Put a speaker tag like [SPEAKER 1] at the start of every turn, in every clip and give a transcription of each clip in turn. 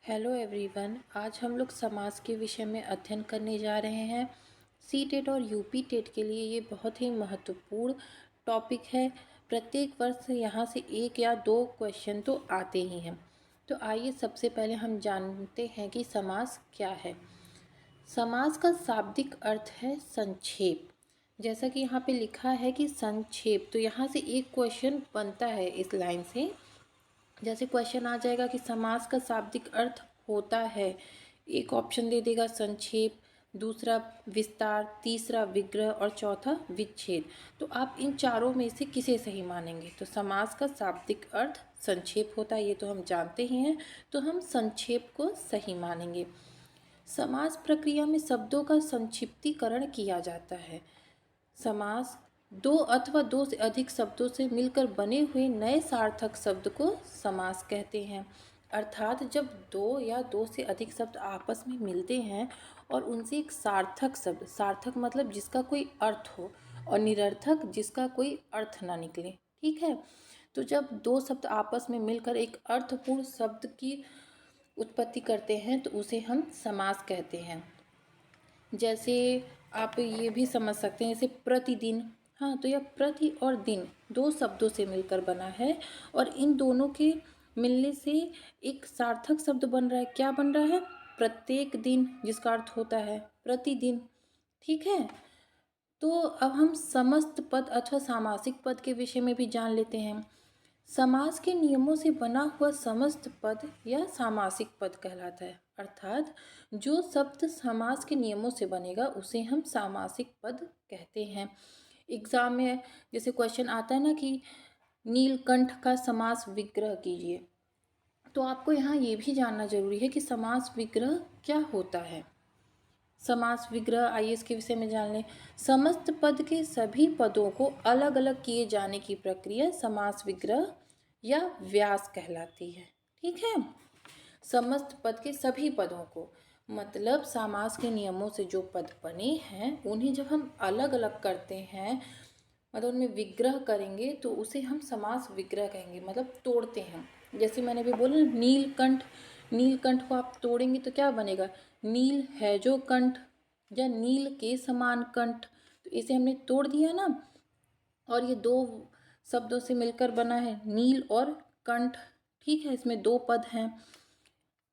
[SPEAKER 1] Hello everyone. आज हम लोग समाज के विषय में अध्ययन करने जा रहे हैं। सी टेट और यूपी टेट के लिए ये बहुत ही महत्वपूर्ण टॉपिक है। प्रत्येक वर्ष यहाँ से एक या दो क्वेश्चन तो आते ही हैं। तो आइए सबसे पहले हम जानते हैं कि समास क्या है। समास का शाब्दिक अर्थ है संक्षेप। जैसा कि यहाँ पे लिखा है कि संक्षेप, तो यहाँ से एक क्वेश्चन बनता है इस लाइन से। जैसे क्वेश्चन आ जाएगा कि समास का शाब्दिक अर्थ होता है, एक ऑप्शन दे देगा संक्षेप, दूसरा विस्तार, तीसरा विग्रह और चौथा विच्छेद। तो आप इन चारों में से किसे सही मानेंगे? तो समास का शाब्दिक अर्थ संक्षेप होता है, ये तो हम जानते ही हैं, तो हम संक्षेप को सही मानेंगे। समास प्रक्रिया में शब्दों का संक्षिप्तीकरण किया जाता है। समास दो अथवा दो से अधिक शब्दों से मिलकर बने हुए नए सार्थक शब्द को समास कहते हैं। अर्थात जब दो या दो से अधिक शब्द आपस में मिलते हैं और उनसे एक सार्थक शब्द, सार्थक मतलब जिसका कोई अर्थ हो, और निरर्थक जिसका कोई अर्थ ना निकले, ठीक है। तो जब दो शब्द आपस में मिलकर एक अर्थपूर्ण शब्द की उत्पत्ति करते हैं तो उसे हम समास कहते हैं। जैसे आप ये भी समझ सकते हैं, जैसे प्रतिदिन। हाँ, तो यह प्रति और दिन दो शब्दों से मिलकर बना है और इन दोनों के मिलने से एक सार्थक शब्द बन रहा है। क्या बन रहा है? प्रत्येक दिन, जिसका अर्थ होता है प्रतिदिन, ठीक है। तो अब हम समस्त पद अथवा सामासिक पद के विषय में भी जान लेते हैं। समास के नियमों से बना हुआ समस्त पद या सामासिक पद कहलाता है। अर्थात जो शब्द समास के नियमों से बनेगा उसे हम सामासिक पद कहते हैं। एग्जाम में जैसे क्वेश्चन आता है ना कि नीलकंठ का समास विग्रह कीजिए, तो आपको यहाँ ये भी जानना जरूरी है कि समास विग्रह क्या होता है। समास विग्रह, आइए इसके विषय में जान लें। समस्त पद के सभी पदों को अलग अलग किए जाने की प्रक्रिया समास विग्रह या व्यास कहलाती है, ठीक है। समस्त पद के सभी पदों को, मतलब समास के नियमों से जो पद बने हैं उन्हें जब हम अलग अलग करते हैं, मतलब उनमें विग्रह करेंगे, तो उसे हम समास विग्रह कहेंगे, मतलब तोड़ते हैं। जैसे मैंने भी बोला नीलकंठ, नीलकंठ को आप तोड़ेंगे तो क्या बनेगा? नील है जो कंठ, या नील के समान कंठ, तो इसे हमने तोड़ दिया ना। और ये दो शब्दों से मिलकर बना है, नील और कंठ, ठीक है। इसमें दो पद हैं,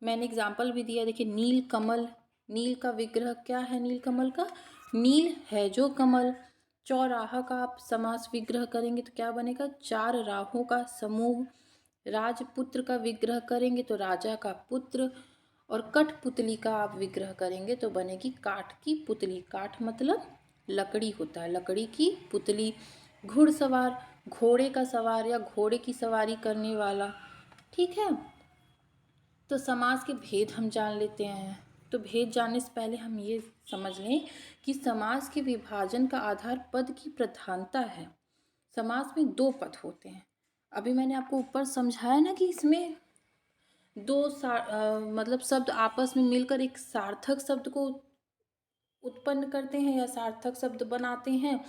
[SPEAKER 1] मैंने एग्जाम्पल भी दिया। देखिए नील कमल, नील का विग्रह क्या है? नील कमल का नील है जो कमल। चौराहा का आप समास विग्रह करेंगे तो क्या बनेगा? चार राहों का समूह। राजपुत्र का विग्रह करेंगे तो राजा का पुत्र। और कठपुतली का आप विग्रह करेंगे तो बनेगी काठ की पुतली। काठ मतलब लकड़ी होता है, लकड़ी की पुतली। घुड़सवार, घोड़े का सवार या घोड़े की सवारी करने वाला, ठीक है। तो समास के भेद हम जान लेते हैं। तो भेद जानने से पहले हम ये समझ लें कि समास के विभाजन का आधार पद की प्रधानता है। समास में दो पद होते हैं। अभी मैंने आपको ऊपर समझाया ना कि इसमें मतलब शब्द आपस में मिलकर एक सार्थक शब्द को उत्पन्न करते हैं या सार्थक शब्द बनाते हैं,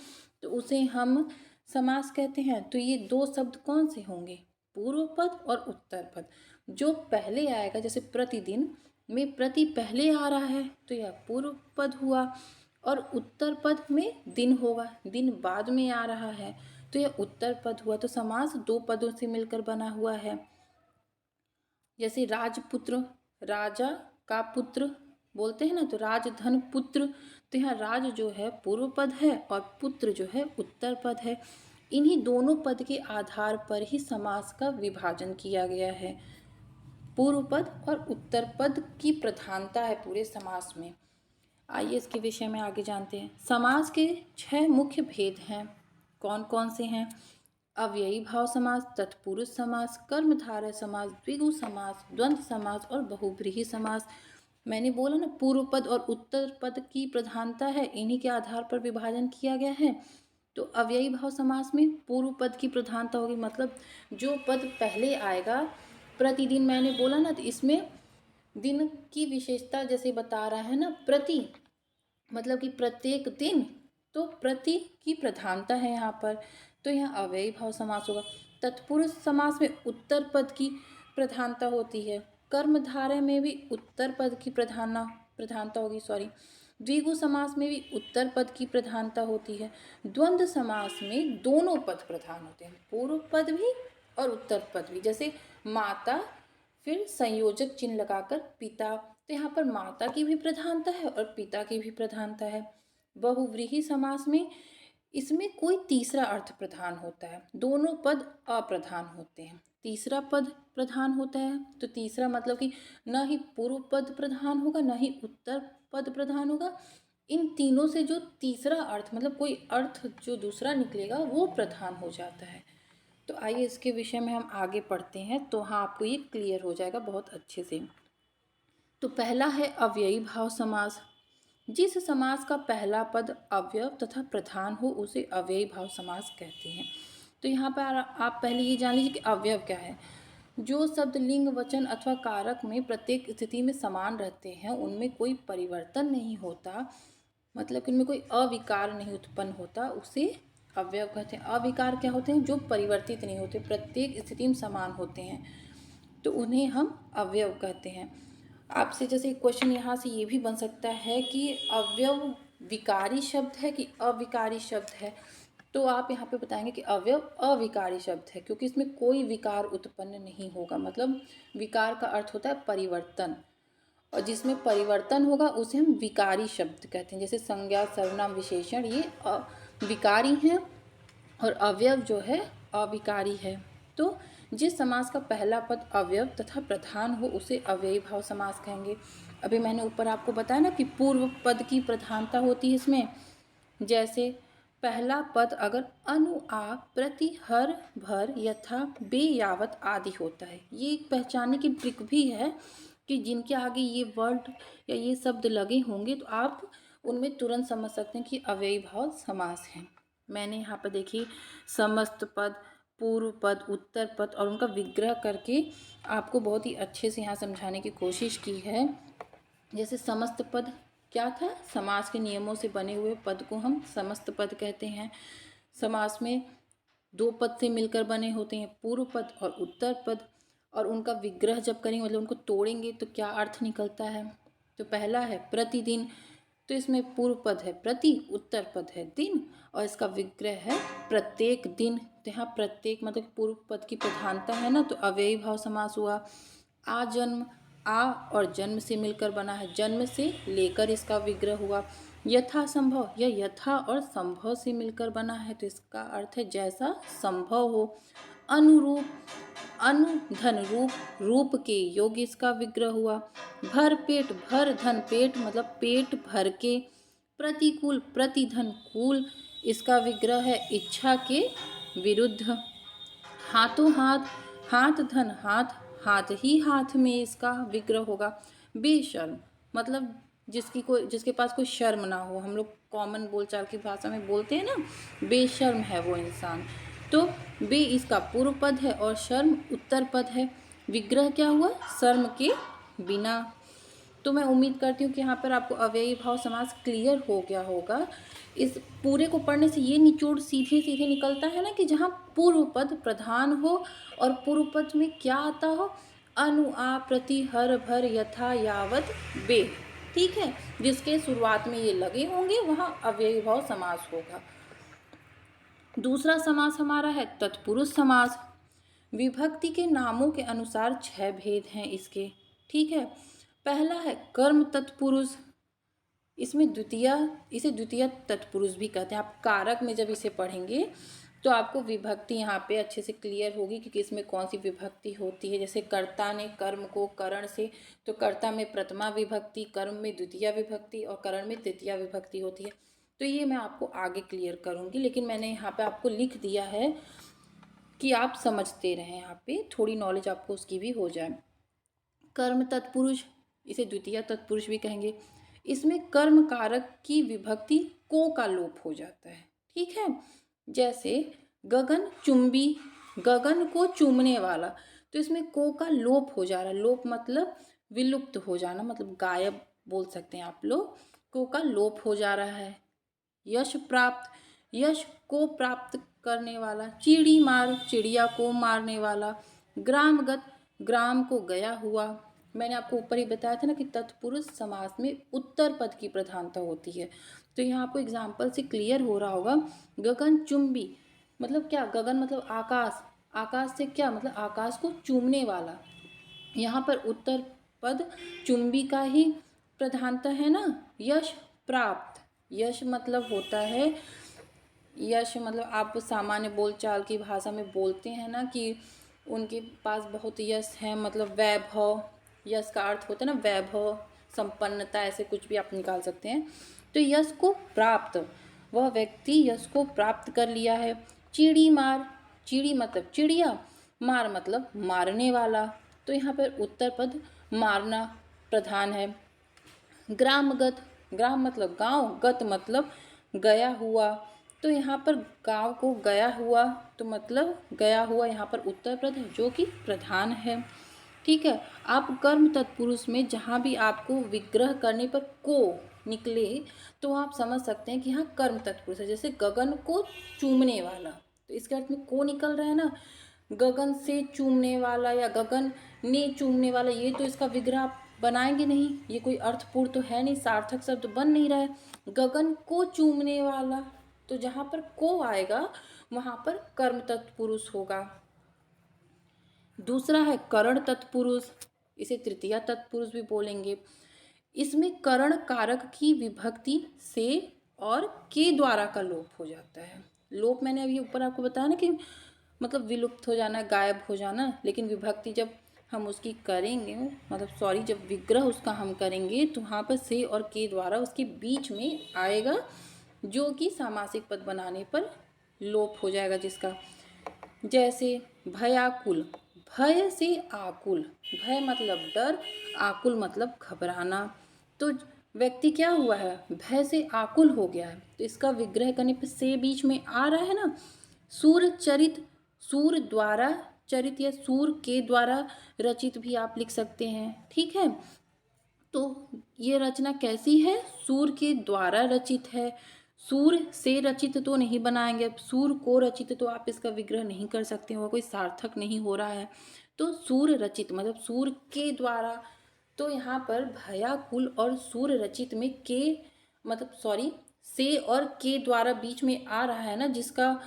[SPEAKER 1] तो उसे हम समास कहते हैं। तो ये दो शब्द कौन से होंगे? पूर्व पद और उत्तर पद। जो पहले आएगा, जैसे प्रतिदिन में प्रति पहले आ रहा है तो यह पूर्व पद हुआ, और उत्तर पद में दिन होगा, दिन बाद में आ रहा है तो यह उत्तर पद हुआ। तो समास दो पदों से मिलकर बना हुआ है। जैसे राजपुत्र, राजा का पुत्र बोलते हैं ना, तो राजधन पुत्र, तो यहाँ राज जो है पूर्व पद है और पुत्र जो है उत्तर पद है। इन्हीं दोनों पद के आधार पर ही समास का विभाजन किया गया है। पूर्व पद और उत्तर पद की प्रधानता है पूरे समास में। आइए इसके विषय में आगे जानते हैं। समास के 6 मुख्य भेद हैं। कौन कौन से हैं? अव्ययी भाव समास, तत्पुरुष समास, कर्मधारय समास, द्विगु समास, द्वंद्व समास और बहुव्रीहि समास। मैंने बोला ना पूर्व पद और उत्तर पद की प्रधानता है, इन्हीं के आधार पर विभाजन किया गया है। तो अव्ययी भाव समास में पूर्व पद की प्रधानता होगी, मतलब जो पद पहले आएगा। प्रतिदिन मैंने बोला ना, तो इसमें दिन की विशेषता जैसे बता रहा है ना, प्रति मतलब कि प्रत्येक दिन, तो प्रति की प्रधानता है यहाँ पर, तो यहाँ अव्ययी भाव समास होगा। तत्पुरुष समास में उत्तर पद की प्रधानता होती है। कर्मधारय में भी उत्तर पद की प्रधानता होगी, द्विगु समास में भी उत्तर पद की प्रधानता होती है। द्वंद्व समास में दोनों पद प्रधान होते हैं, पूर्व पद भी और उत्तर पद भी। जैसे माता, फिर संयोजक चिन्ह लगाकर पिता, तो यहाँ पर माता की भी प्रधानता है और पिता की भी प्रधानता है। बहुव्रीहि समास में इसमें कोई तीसरा अर्थ प्रधान होता है, दोनों पद अप्रधान होते हैं। तीसरा पद प्रधान होता है तो तीसरा मतलब कि न ही पूर्व पद प्रधान होगा, न ही उत्तर पद प्रधान होगा। इन तीनों से जो तीसरा अर्थ मतलब कोई अर्थ जो दूसरा निकलेगा वो प्रधान हो जाता है। तो आइए इसके विषय में हम आगे पढ़ते हैं, तो हाँ आपको ये क्लियर हो जाएगा बहुत अच्छे से। तो पहला है अव्ययी भाव समास। जिस समास का पहला पद अव्यव तथा प्रधान हो उसे अव्ययी भाव समास कहते हैं। तो यहाँ पर आप पहले ये जान लीजिए कि अव्यव क्या है। जो शब्द लिंग, वचन अथवा कारक में प्रत्येक स्थिति में समान रहते हैं, उनमें कोई परिवर्तन नहीं होता, मतलब कि उनमें कोई अविकार नहीं उत्पन्न होता, उसे अव्यव कहते हैं। अविकार क्या होते हैं? जो परिवर्तित नहीं होते, प्रत्येक स्थिति में समान होते हैं, तो उन्हें हम अव्यव कहते हैं। आपसे जैसे क्वेश्चन यहाँ से ये भी बन सकता है कि अव्यव विकारी शब्द है कि अविकारी शब्द है, तो आप यहाँ पे बताएंगे कि अव्यव अविकारी शब्द है, क्योंकि इसमें कोई विकार उत्पन्न नहीं होगा। मतलब विकार का अर्थ होता है परिवर्तन, और जिसमें परिवर्तन होगा उसे हम विकारी शब्द कहते हैं। जैसे संज्ञा, सर्वनाम, विशेषण ये विकारी हैं और अव्यव जो है अविकारी है। तो जिस समास का पहला पद अव्यव तथा प्रधान हो उसे अव्ययी भाव समास कहेंगे। अभी मैंने ऊपर आपको बताया ना कि पूर्व पद की प्रधानता होती है इसमें। जैसे पहला पद अगर अनु, आ, प्रति, हर, भर, यथा, बे, यावत आदि होता है, ये एक पहचानने की ट्रिक भी है कि जिनके आगे ये वर्ड या ये शब्द लगे होंगे तो आप उनमें तुरंत समझ सकते हैं कि अव्ययी भाव समास है। मैंने यहाँ पर देखिए समस्त पद, पूर्व पद, उत्तर पद और उनका विग्रह करके आपको बहुत ही अच्छे से यहाँ समझाने की कोशिश की है। जैसे समस्त पद क्या था? समास के नियमों से बने हुए पद को हम समस्त पद कहते हैं। समास में दो पद से मिलकर बने होते हैं, पूर्व पद और उत्तर पद, और उनका विग्रह जब करेंगे मतलब उनको तोड़ेंगे तो क्या अर्थ निकलता है। तो पहला है प्रतिदिन, तो इसमें पूर्व पद है प्रति, उत्तर पद है दिन, और इसका विग्रह है प्रत्येक दिन। तो यहाँ प्रत्येक मतलब पूर्व पद की प्रधानता है ना, तो अव्ययी भाव समास हुआ। आ जन्म, आ और जन्म से मिलकर बना है, जन्म से लेकर इसका विग्रह हुआ। यथा संभव, यह यथा और संभव से मिलकर बना है, तो इसका अर्थ है जैसा संभव हो। अनुरूप, अनु धन रूप, रूप के योग्य इसका विग्रह हुआ। भर पेट, भर धन पेट मतलब पेट भर के। प्रतिकूल, प्रति धन कूल, इसका विग्रह है इच्छा के विरुद्ध। हाथों हाथ, हाथ धन हाथ, हाथ ही हाथ में इसका विग्रह होगा। बेशर्म मतलब जिसके पास कोई शर्म ना हो, हम लोग कॉमन बोलचाल की भाषा में बोलते हैं ना, बेशर्म है वो इंसान। तो बे इसका पूर्व पद है और शर्म उत्तर पद है। विग्रह क्या हुआ? शर्म के बिना। तो मैं उम्मीद करती हूँ कि यहाँ पर आपको अव्ययी भाव समास क्लियर हो गया होगा। इस पूरे को पढ़ने से ये निचोड़ सीधे सीधे निकलता है ना कि जहाँ पूर्व पद प्रधान हो और पूर्व पद में क्या आता हो? अनु, आ, प्रति, हर, भर, यथा, यावत, बे, ठीक है, जिसके शुरुआत में ये लगे होंगे वहाँ अव्ययी भाव समास होगा। दूसरा समास हमारा है तत्पुरुष समास। विभक्ति के नामों के अनुसार 6 भेद हैं इसके, ठीक है। पहला है कर्म तत्पुरुष, इसे द्वितीय तत्पुरुष भी कहते हैं। आप कारक में जब इसे पढ़ेंगे तो आपको विभक्ति यहाँ पे अच्छे से क्लियर होगी कि इसमें कौन सी विभक्ति होती है। जैसे कर्ता ने कर्म को करण से, तो कर्ता में प्रथमा विभक्ति, कर्म में द्वितीय विभक्ति और करण में तृतीया विभक्ति होती है। तो ये मैं आपको आगे क्लियर करूँगी, लेकिन मैंने यहाँ पे आपको लिख दिया है कि आप समझते रहें, यहाँ पे थोड़ी नॉलेज आपको उसकी भी हो जाए। कर्म तत्पुरुष, इसे द्वितीय तत्पुरुष भी कहेंगे। इसमें कर्म कारक की विभक्ति को का लोप हो जाता है, ठीक है। जैसे गगन चुंबी, गगन को चूमने वाला, तो इसमें को का लोप हो जा रहा है। लोप मतलब विलुप्त हो जाना, मतलब गायब बोल सकते हैं आप लोग। को का लोप हो जा रहा है। यश प्राप्त, यश को प्राप्त करने वाला। चिड़ी मार, चिड़िया को मारने वाला। ग्रामगत, ग्राम को गया हुआ। मैंने आपको ऊपर ही बताया था ना कि तत्पुरुष समास में उत्तर पद की प्रधानता होती है। तो यहाँ आपको एग्जाम्पल से क्लियर हो रहा होगा। गगन चुंबी मतलब क्या, गगन मतलब आकाश, आकाश से क्या मतलब आकाश को चूमने वाला। यहाँ पर उत्तर पद चुंबी का ही प्रधानता है ना। यश प्राप्त, यश मतलब होता है, यश मतलब आप सामान्य बोलचाल की भाषा में बोलते हैं ना कि उनके पास बहुत यश है, मतलब वैभव, यश का अर्थ होता है ना वैभव, संपन्नता, ऐसे कुछ भी आप निकाल सकते हैं। तो यश को प्राप्त, वह व्यक्ति यश को प्राप्त कर लिया है। चिड़ी मार, चिड़ी मतलब चिड़िया, मार मतलब मारने वाला। तो यहाँ पर उत्तर पद मारना प्रधान है। ग्रामगत, ग्राम मतलब गांव, गत मतलब गया हुआ। तो यहाँ पर गांव को गया हुआ, तो मतलब गया हुआ यहाँ पर उत्तर पद जो कि प्रधान है। ठीक है। आप कर्म तत्पुरुष में जहाँ भी आपको विग्रह करने पर को निकले तो आप समझ सकते हैं कि हाँ कर्म तत्पुरुष है। जैसे गगन को चूमने वाला, तो इसके अर्थ में को निकल रहा है ना। गगन से चूमने वाला या गगन ने चूमने वाला, ये तो इसका विग्रह आप बनाएंगे नहीं, ये कोई अर्थपूर्ण तो है नहीं, सार्थक शब्द बन नहीं रहा है। गगन को चूमने वाला, तो जहाँ पर को आएगा वहाँ पर कर्म तत्पुरुष होगा। दूसरा है करण तत्पुरुष, इसे तृतीया तत्पुरुष भी बोलेंगे। इसमें करण कारक की विभक्ति से और के द्वारा का लोप हो जाता है। लोप मैंने अभी ऊपर आपको बताया ना कि मतलब विलुप्त हो जाना, गायब हो जाना, लेकिन विभक्ति जब हम उसकी करेंगे, मतलब सॉरी जब विग्रह उसका हम करेंगे तो वहाँ पर से और के द्वारा उसके बीच में आएगा, जो कि सामासिक पद बनाने पर लोप हो जाएगा जिसका। जैसे भयाकुल, भय से आकुल, भय मतलब डर, आकुल मतलब घबराना। तो व्यक्ति क्या हुआ है, भय से आकुल हो गया है, तो इसका विग्रह करने पर से बीच में आ रहा है ना। सूर चरित, सूर द्वारा चरित या सूर के द्वारा रचित भी आप लिख सकते हैं। ठीक है। तो ये रचना कैसी है, सूर के द्वारा रचित है। सूर से रचित तो नहीं बनाएंगे, सूर को रचित तो आप इसका विग्रह नहीं कर सकते, वो कोई सार्थक नहीं हो रहा है। तो सूर रचित मतलब सूर के द्वारा। तो यहाँ पर भयाकुल और सूर रचित में के मतलब सॉरी से और के द्वारा बीच में आ रहा है ना, जिसका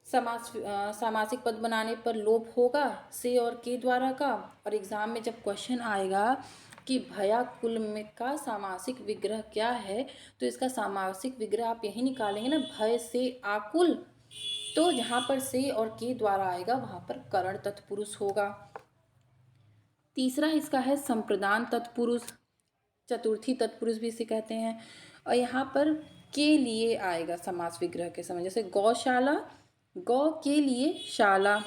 [SPEAKER 1] सामासिक पद बनाने पर लोप होगा से और के द्वारा का। और एग्जाम में जब क्वेश्चन आएगा कि भयाकुल में का सामासिक विग्रह क्या है, तो इसका सामासिक विग्रह आप यही निकालेंगे ना, भय से आकुल। तो जहाँ पर से और के द्वारा आएगा वहाँ पर करण तत्पुरुष होगा। तीसरा इसका है संप्रदान तत्पुरुष, चतुर्थी तत्पुरुष भी इसे कहते हैं। और यहाँ पर के लिए आएगा समास विग्रह के समय, जैसे गौशाला, गौ के लिए शाला,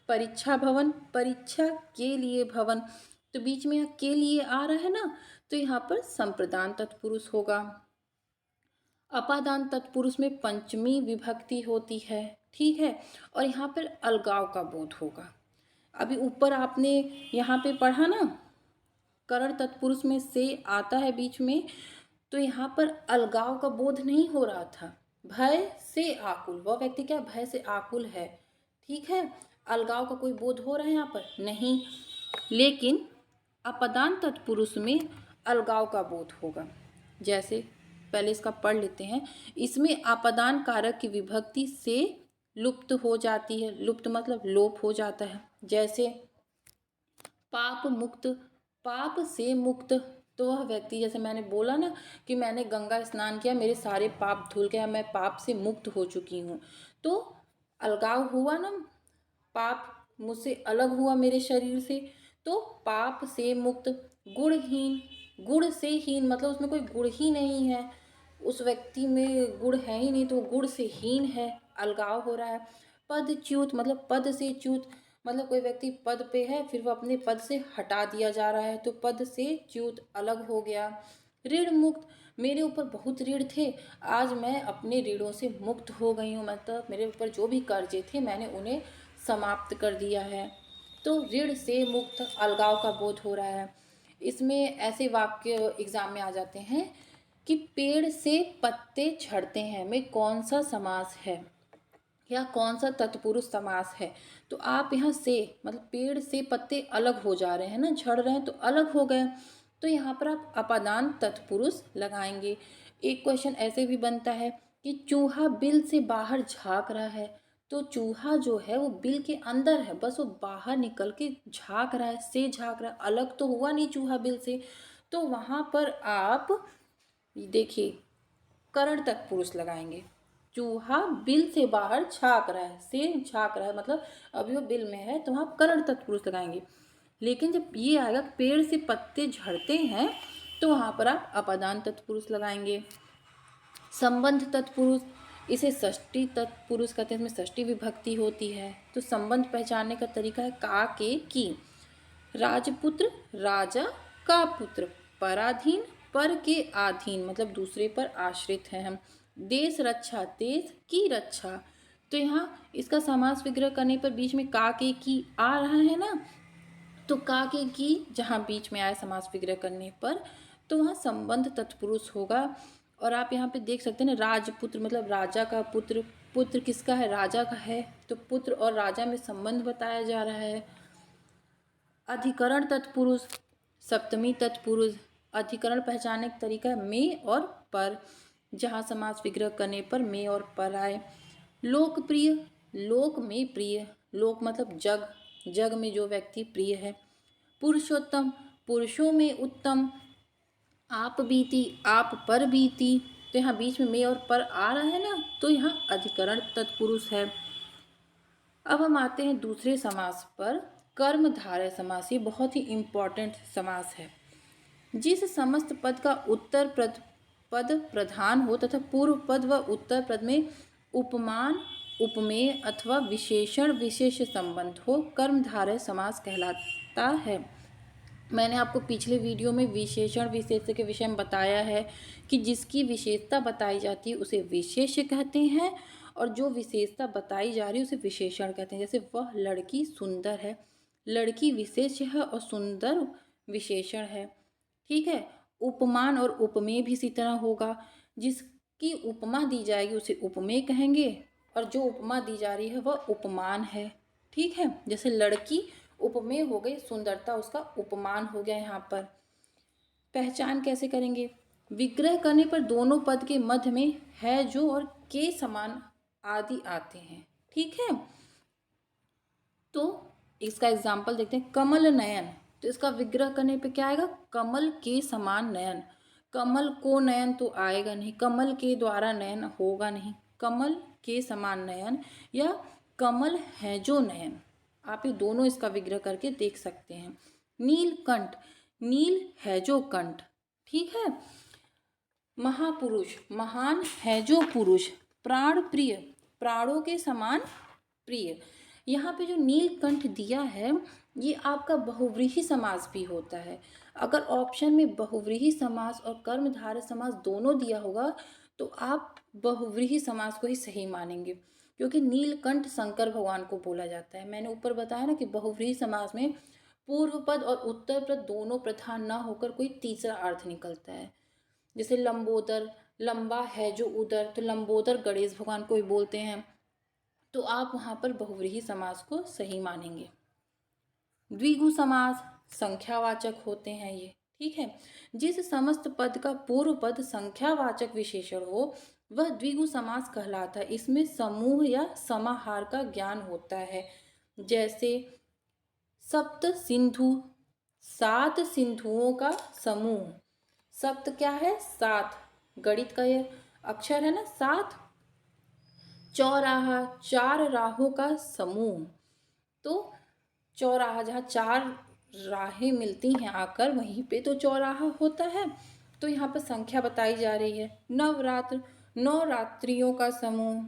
[SPEAKER 1] परीक्षा भवन, परीक्षा के लिए भवन। तो बीच में यहाँ के लिए आ रहा है ना, तो यहाँ पर संप्रदान तत्पुरुष होगा। अपादान तत्पुरुष में पंचमी विभक्ति होती है। ठीक है। और यहाँ पर अलगाव का बोध होगा। अभी ऊपर आपने यहाँ पे पढ़ा ना, करण तत्पुरुष में से आता है बीच में, तो यहाँ पर अलगाव का बोध नहीं हो रहा था। भय से आकुल, वह व्यक्ति क्या भय से आकुल है। ठीक है। अलगाव का कोई बोध हो रहा है यहाँ पर नहीं, लेकिन अपदान तत्पुरुष में अलगाव का बोध होगा। जैसे पहले इसका पढ़ लेते हैं। इसमें अपदान कारक की विभक्ति से लुप्त हो जाती है, लुप्त मतलब लोप हो जाता है। जैसे पाप मुक्त, पाप से मुक्त, तो वह व्यक्ति, जैसे मैंने बोला ना कि मैंने गंगा स्नान किया, मेरे सारे पाप धुल गया, मैं पाप से मुक्त हो चुकी हूँ। तो अलगाव हुआ ना, पाप मुझसे अलग हुआ मेरे शरीर से। तो पाप से मुक्त। गुणहीन, गुण से हीन मतलब उसमें कोई गुण ही नहीं है, उस व्यक्ति में गुण है ही नहीं, तो गुण से हीन है, अलगाव हो रहा है। पदच्युत मतलब पद से च्युत, मतलब कोई व्यक्ति पद पे है फिर वो अपने पद से हटा दिया जा रहा है, तो पद से च्युत अलग हो गया। ऋण मुक्त, मेरे ऊपर बहुत ऋण थे, आज मैं अपने ऋणों से मुक्त हो गई हूँ, मतलब मेरे ऊपर जो भी कर्जे थे मैंने उन्हें समाप्त कर दिया है। तो ऋण से मुक्त, अलगाव का बोध हो रहा है। इसमें ऐसे वाक्य एग्जाम में आ जाते हैं कि पेड़ से पत्ते झड़ते हैं में कौन सा समास है। या कौन सा तत्पुरुष समास है। तो आप यहाँ से मतलब पेड़ से पत्ते अलग हो जा रहे हैं ना, झड़ रहे हैं तो अलग हो गए, तो यहाँ पर आप अपादान तत्पुरुष लगाएंगे। एक क्वेश्चन ऐसे भी बनता है कि चूहा बिल से बाहर झांक रहा है। तो चूहा जो है वो बिल के अंदर है, बस वो बाहर निकल के झांक रहा है, से झांक रहा है, अलग तो हुआ नहीं चूहा बिल से। तो वहाँ पर आप देखिए करण तत्पुरुष लगाएंगे। चूहा बिल से बाहर झांक रहा है, से झांक रहा है, मतलब अभी वो बिल में है, तो आप करण तत्पुरुष लगाएंगे। लेकिन जब ये आएगा पेड़ से पत्ते झड़ते हैं, तो वहाँ पर आप अपादान तत्पुरुष लगाएंगे। संबंध तत्पुरुष, इसे षष्ठी तत्पुरुष कहते हैं, इसमें षष्ठी विभक्ति होती है। तो संबंध पहचानने का तरीका है का के की। राजपुत्र राजा का पुत्र, पराधीन पर के अधीन, मतलब दूसरे पर आश्रित हैं हम। देश रक्षा, देश की रक्षा। तो यहाँ इसका समास विग्रह करने पर बीच में का के की आ रहा है ना, तो का के की जहाँ बीच में आए समास विग्रह करने पर, तो वहाँ संबंध तत्पुरुष होगा। और आप यहाँ पे देख सकते हैं ना, राजपुत्र मतलब राजा का पुत्र, पुत्र किसका है, राजा का है, तो पुत्र और राजा में संबंध बताया जा रहा है। अधिकरण तत्पुरुष, सप्तमी तत्पुरुष। अधिकरण पहचानने का तरीका है में और पर, जहाँ समास विग्रह करने पर में और पर आए। लोकप्रिय, लोक में प्रिय, लोक मतलब जग, जग में जो व्यक्ति प्रिय है। पुरुषोत्तम, पुरुषों में उत्तम। आप बीती, आप पर बीती। तो यहाँ बीच में और पर आ रहा है ना, तो यहाँ अधिकरण तत्पुरुष है। अब हम आते हैं दूसरे समास पर, कर्मधारय समास। ये बहुत ही इम्पॉर्टेंट समास है। जिस समस्त पद का उत्तर पद प्रधान हो तथा पूर्व पद व उत्तर पद में उपमान, उपमेय अथवा विशेषण विशेष संबंध हो, कर्मधारय समास कहलाता है। मैंने आपको पिछले वीडियो में विशेषण विशेष्य के विषय में बताया है कि जिसकी विशेषता बताई जाती है उसे विशेष्य कहते हैं, और जो विशेषता बताई जा रही है उसे विशेषण कहते हैं। जैसे वह लड़की सुंदर है, लड़की विशेष्य है और सुंदर विशेषण है। ठीक है। उपमान और उपमेय भी इसी तरह होगा। जिसकी उपमा दी जाएगी उसे उपमेय कहेंगे, और जो उपमा दी जा रही है वह उपमान है। ठीक है। जैसे लड़की उपमेय हो गई, सुंदरता उसका उपमान हो गया। यहाँ पर पहचान कैसे करेंगे, विग्रह करने पर दोनों पद के मध्य में है जो और के समान आदि आते हैं। ठीक है। तो इसका एग्जाम्पल देखते हैं, कमल नयन। तो इसका विग्रह करने पे क्या आएगा, कमल के समान नयन। कमल को नयन तो आएगा नहीं, कमल के द्वारा नयन होगा नहीं, कमल के समान नयन या कमल है जो नयन। आप ये दोनों इसका विग्रह करके देख सकते हैं। नीलकंठ, नील है जो कंठ। ठीक है। महापुरुष, महान है जो पुरुष। प्राण प्रिय, प्राणों के समान प्रिय। यहाँ पे जो नीलकंठ दिया है ये आपका बहुव्रीहि समास भी होता है। अगर ऑप्शन में बहुव्रीहि समास और कर्मधारय समास दोनों दिया होगा तो आप बहुव्रीहि समास को ही सही मानेंगे, क्योंकि नीलकंठ शंकर भगवान को बोला जाता है। मैंने ऊपर बताया ना कि बहुव्रीहि समास में पूर्व पद और उत्तर पद दोनों प्रधान ना होकर कोई तीसरा अर्थ निकलता है। जैसे लंबोदर, लंबा है जो उदर, तो लंबोदर गणेश भगवान को ही बोलते हैं। तो आप वहाँ पर बहुव्रीहि समास को सही मानेंगे। द्विगु समास संख्यावाचक होते हैं ये। ठीक है। जिस समस्त पद का पूर्व पद संख्यावाचक विशेषण हो वह द्विगु समास कहलाता है। इसमें समूह या समाहार का ज्ञान होता है। जैसे सप्त सिंधु, 7 सिंधुओं का समूह। सप्त क्या है, 7, गणित का ये अक्षर है ना, 7। चौराहा, 4 राहों का समूह। तो चौराहा जहाँ 4 राहें मिलती हैं आकर वहीं पे तो चौराहा होता है। तो यहाँ पर संख्या बताई जा रही है। नवरात्र, 9 रात्रियों का समूह।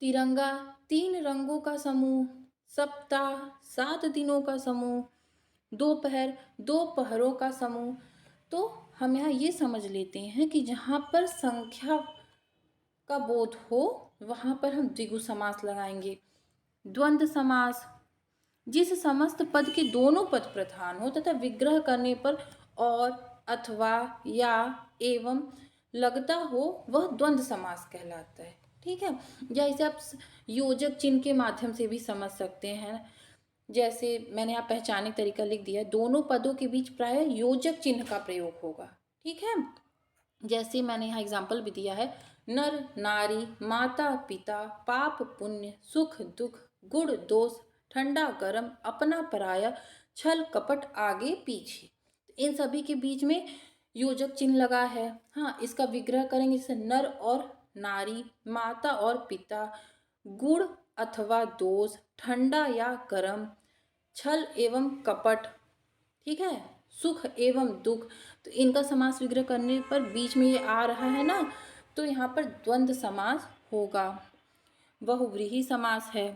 [SPEAKER 1] तिरंगा, 3 रंगों का समूह। सप्ताह, 7 दिनों का समूह। दोपहर, 2 पहरों का समूह। तो हम यहाँ ये समझ लेते हैं कि जहाँ पर संख्या का बोध हो वहाँ पर हम द्विगु समास लगाएंगे। द्वंद्व समास, जिस समस्त पद के दोनों पद प्रधान हो तथा विग्रह करने पर और, अथवा, या, एवं लगता हो वह द्वंद्व समास कहलाता है। ठीक है। या इसे आप योजक चिन्ह के माध्यम से भी समझ सकते हैं। जैसे मैंने यहाँ पहचाने का तरीका लिख दिया है, दोनों पदों के बीच प्रायः योजक चिन्ह का प्रयोग होगा। ठीक है। जैसे मैंने यहाँ एग्जाम्पल भी दिया है, नर नारी, माता पिता, पाप पुण्य, सुख दुख, गुण दोष, ठंडा गरम, अपना पराया, छल कपट, आगे पीछे। इन सभी के बीच में योजक चिन्ह लगा है। हाँ, इसका विग्रह करेंगे, जैसे नर और नारी, माता और पिता, गुण अथवा दोष, ठंडा या गरम, छल एवं कपट, ठीक है, सुख एवं दुख। तो इनका समास विग्रह करने पर बीच में ये आ रहा है ना, तो यहाँ पर द्वंद्व समास होगा। बहुव्रीहि समास है,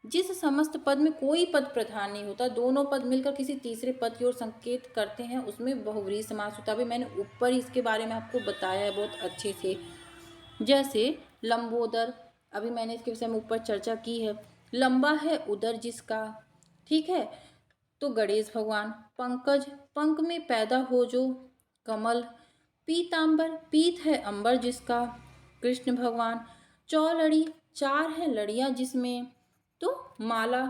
[SPEAKER 1] जिस समस्त पद में कोई पद प्रधान नहीं होता, दोनों पद मिलकर किसी तीसरे पद की ओर संकेत करते हैं, उसमें बहुव्रीहि समास होता है। अभी मैंने ऊपर ही इसके बारे में आपको बताया है बहुत अच्छे से। जैसे लंबोदर, अभी मैंने इसके विषय में ऊपर चर्चा की है, लंबा है उदर जिसका, ठीक है, तो गणेश भगवान। पंकज, पंख में पैदा हो जो, कमल। पीतांबर, पीत है अंबर जिसका, कृष्ण भगवान। चौलड़ी, चार है लड़ियां जिसमें, तो माला।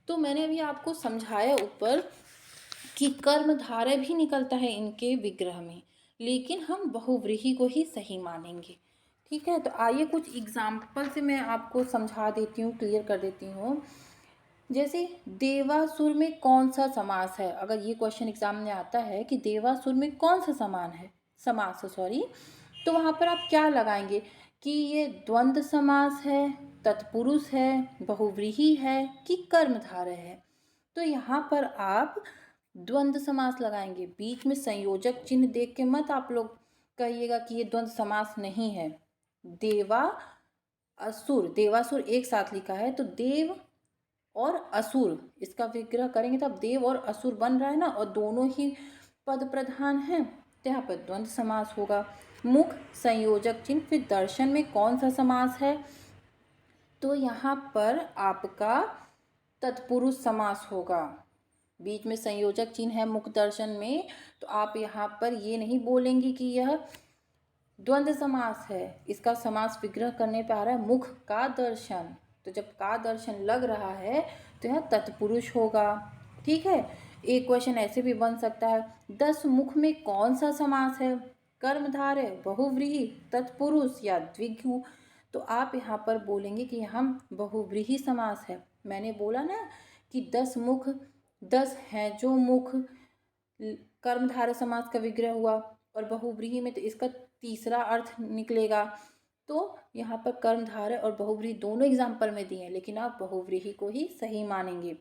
[SPEAKER 1] तो मैंने अभी आपको समझाया ऊपर कि कर्मधारय भी निकलता है इनके विग्रह में, लेकिन हम बहुव्रीहि को ही सही मानेंगे। ठीक है। तो आइए कुछ एग्जाम्पल से मैं आपको समझा देती हूँ, क्लियर कर देती हूँ। जैसे देवासुर में कौन सा समास है, अगर ये क्वेश्चन एग्जाम में आता है कि देवासुर में कौन सा समास है सॉरी, तो वहाँ पर आप क्या लगाएंगे कि ये द्वंद्व समास है, तत्पुरुष है, बहुव्रीहि है कि कर्मधारय है। तो यहाँ पर आप द्वंद्व समास लगाएंगे। बीच में संयोजक चिन्ह देख के मत आप लोग कहिएगा कि ये द्वंद्व समास नहीं है। देवा असुर, देवासुर एक साथ लिखा है, तो देव और असुर इसका विग्रह करेंगे तो अब देव और असुर बन रहा है ना, और दोनों ही पद प्रधान हैं, तो यहाँ पर द्वंद्व समास होगा। मुख संयोजक चिन्ह, फिर दर्शन में कौन सा समास है, तो यहाँ पर आपका तत्पुरुष समास होगा। बीच में संयोजक चिन्ह है मुख दर्शन में, तो आप यहाँ पर ये नहीं बोलेंगे कि यह द्वंद्व समास है। इसका समास विग्रह करने पे आ रहा है मुख का दर्शन, तो जब का दर्शन लग रहा है तो यह तत्पुरुष होगा। ठीक है। एक क्वेश्चन ऐसे भी बन सकता है, 10 मुख में कौन सा समास है, कर्मधारय, बहुव्रीहि, तत्पुरुष या द्विगु। तो आप यहाँ पर बोलेंगे कि यहाँ बहुव्रीहि समास है। मैंने बोला ना कि 10 मुख, 10 हैं जो मुख, कर्मधारय समास का विग्रह हुआ, और बहुव्रीहि में तो इसका तीसरा अर्थ निकलेगा। तो यहाँ पर कर्मधारय और बहुव्रीहि दोनों एग्जाम्पल में दिए हैं, लेकिन आप बहुव्रीहि को ही सही मानेंगे।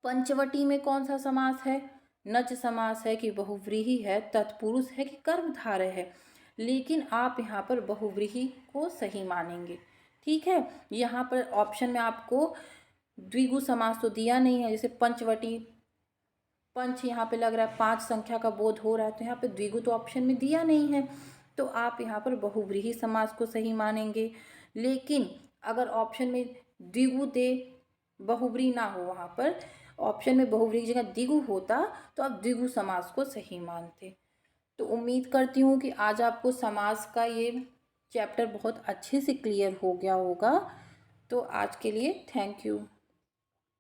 [SPEAKER 1] पंचवटी में कौन सा समास है, नच समास है कि बहुव्रीहि है, तत्पुरुष है कि कर्मधारय है, लेकिन आप यहाँ पर बहुव्रीहि को सही मानेंगे। ठीक है। यहाँ पर ऑप्शन में आपको द्विगु समास तो दिया नहीं है, जैसे पंचवटी, पंच यहाँ पे लग रहा है 5 संख्या का बोध हो रहा है, तो यहाँ पे द्विगु तो ऑप्शन में दिया नहीं है, तो आप यहाँ पर बहुव्रीहि समास को सही मानेंगे। लेकिन अगर ऑप्शन में द्विगु दे, बहुव्रीहि ना हो, वहाँ पर ऑप्शन में बहुव्रीहि की जगह द्विगु होता, तो आप द्विगु समास को सही मानते। तो उम्मीद करती हूँ कि आज आपको समास का ये चैप्टर बहुत अच्छे से क्लियर हो गया होगा। तो आज के लिए थैंक यू।